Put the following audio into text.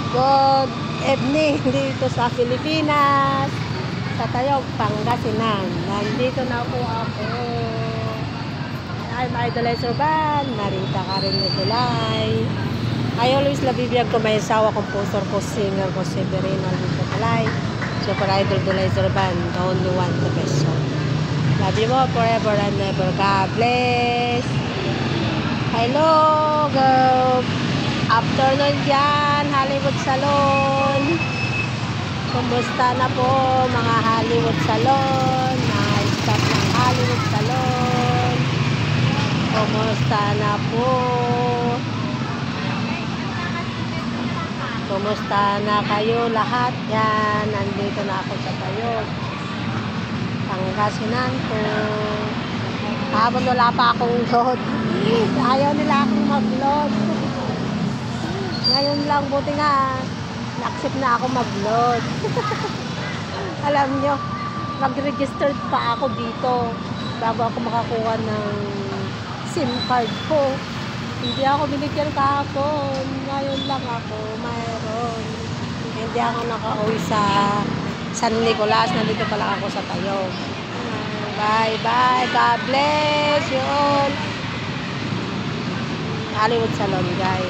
Good evening dito sa Pilipinas, sa Tayog, Pangasinan. Nandito na po ako. I'm Idolizer Band, Marita Karen Nicolay. I always labibiyag ko may asawa, composer ko, singer ko, Severino Nicolay. Super Idol Idolizer Band, the only one, the best song. Love you all forever and never. God bless. Hello, girl. Afternoon dyan, Hollywood Salon. Kumusta na po mga Hollywood Salon, mga staff ng Hollywood Salon? Kumusta na po? Kumusta na kayo lahat? Yan, nandito na ako sa Tayog, Pangasinan po. Habang wala pa akong load, ayaw nila akong mag-load. Ngayon lang, buti nga, na-accept na ako mag-load. Alam nyo, mag-registered pa ako dito bago ako makakuha ng SIM card ko. Hindi ako binigyan kahapon. Ngayon lang ako, mayroon. Hindi ako nakauwi sa San Nicolas. Nandito pala ako sa Tayog. Bye-bye. God bless you all. Hollywood Salon, guys.